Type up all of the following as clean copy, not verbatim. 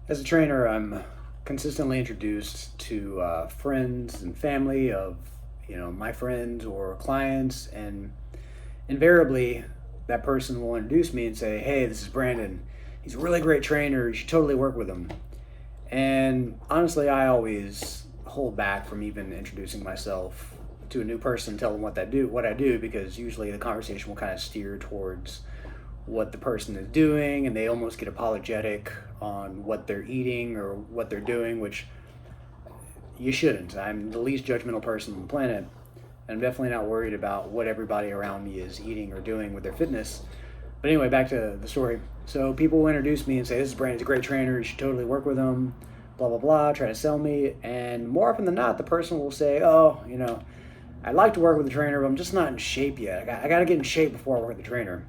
As a trainer, I'm consistently introduced to friends and family of, my friends or clients, and invariably, that person will introduce me and say, "Hey, this is Brandon. He's a really great trainer. You should totally work with him." And honestly, I always hold back from even introducing myself to a new person, tell them what I do, because usually the conversation will kind of steer towards what the person is doing, and they almost get apologetic on what they're eating or what they're doing, which you shouldn't. I'm the least judgmental person on the planet. I'm definitely not worried about what everybody around me is eating or doing with their fitness. But anyway, back to the story. So people will introduce me and say, "This is Brandon's a great trainer. You should totally work with him." Blah blah blah. Try to sell me, and more often than not, the person will say, "Oh, I'd like to work with a trainer, but I'm just not in shape yet. I got to get in shape before I work with a trainer."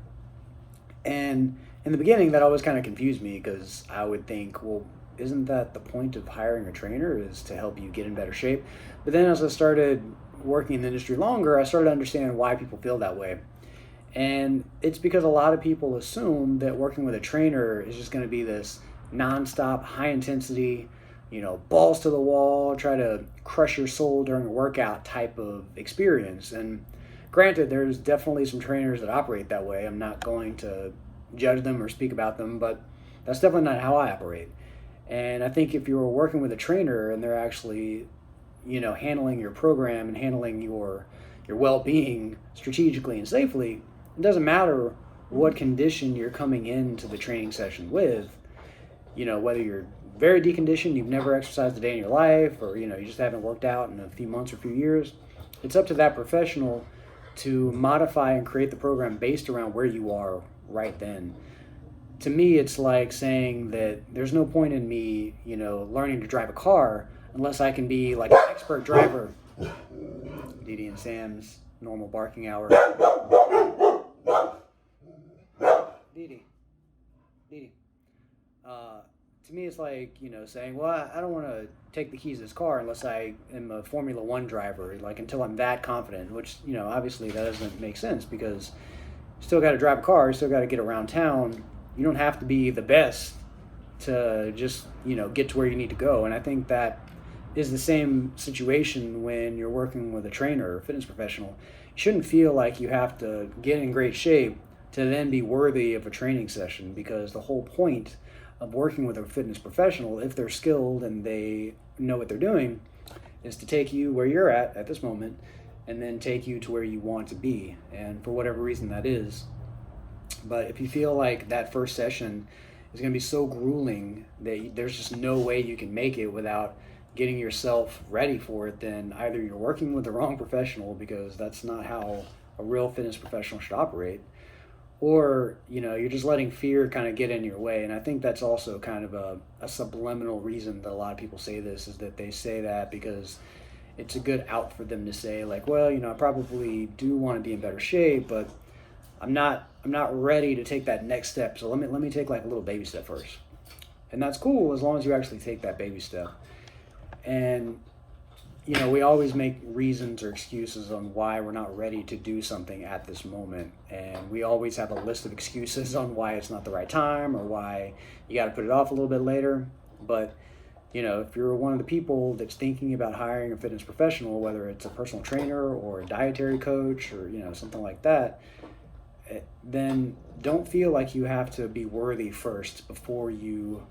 And in the beginning, that always kind of confused me because I would think, well, isn't that the point of hiring a trainer, is to help you get in better shape? But then as I started working in the industry longer, I started to understand why people feel that way. And it's because a lot of people assume that working with a trainer is just going to be this nonstop, high intensity, balls to the wall, try to crush your soul during a workout type of experience. And granted, there's definitely some trainers that operate that way. I'm not going to judge them or speak about them, but that's definitely not how I operate. And I think if you're working with a trainer and they're actually, handling your program and handling your well-being strategically and safely, it doesn't matter what condition you're coming into the training session with. Whether you're very deconditioned, you've never exercised a day in your life, or you just haven't worked out in a few months or a few years, it's up to that professional to modify and create the program based around where you are right then. To me, it's like saying that there's no point in me, learning to drive a car unless I can be like an expert driver. Dee Dee and Sam's normal barking hour. Dee Dee, Dee Dee. Uh, to me, it's like, saying, well, I don't want to take the keys to this car unless I am a Formula One driver, like until I'm that confident, which, obviously that doesn't make sense because you still got to drive a car, you still got to get around town. You don't have to be the best to just, get to where you need to go. And I think that is the same situation when you're working with a trainer or fitness professional. You shouldn't feel like you have to get in great shape to then be worthy of a training session, because the whole point of working with a fitness professional, if they're skilled and they know what they're doing, is to take you where you're at this moment and then take you to where you want to be, and for whatever reason that is. But if you feel like that first session is going to be so grueling that there's just no way you can make it without getting yourself ready for it, then either you're working with the wrong professional, because that's not how a real fitness professional should operate, or you're just letting fear kind of get in your way. And I think that's also kind of a subliminal reason that a lot of people say this, is that they say that because it's a good out for them to say, like, well, I probably do want to be in better shape, but I'm not ready to take that next step, so let me take like a little baby step first. And that's cool as long as you actually take that baby step. And we always make reasons or excuses on why we're not ready to do something at this moment. And we always have a list of excuses on why it's not the right time or why you got to put it off a little bit later. But, if you're one of the people that's thinking about hiring a fitness professional, whether it's a personal trainer or a dietary coach or, something like that, then don't feel like you have to be worthy first before you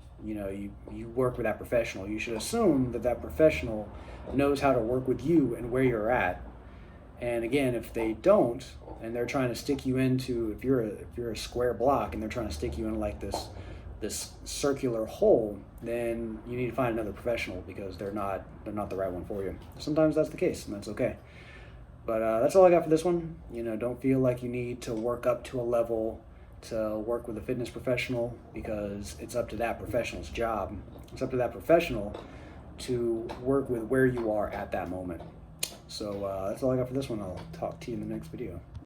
work with that professional. You should assume that that professional knows how to work with you and where you're at. And again, if they don't, and they're trying to stick you into, if you're a square block and they're trying to stick you in like this circular hole, then you need to find another professional, because they're not the right one for you. Sometimes that's the case, and that's okay. But that's all I got for this one. Don't feel like you need to work up to a level to work with a fitness professional, because it's up to that professional's job. It's up to that professional to work with where you are at that moment. So that's all I got for this one. I'll talk to you in the next video.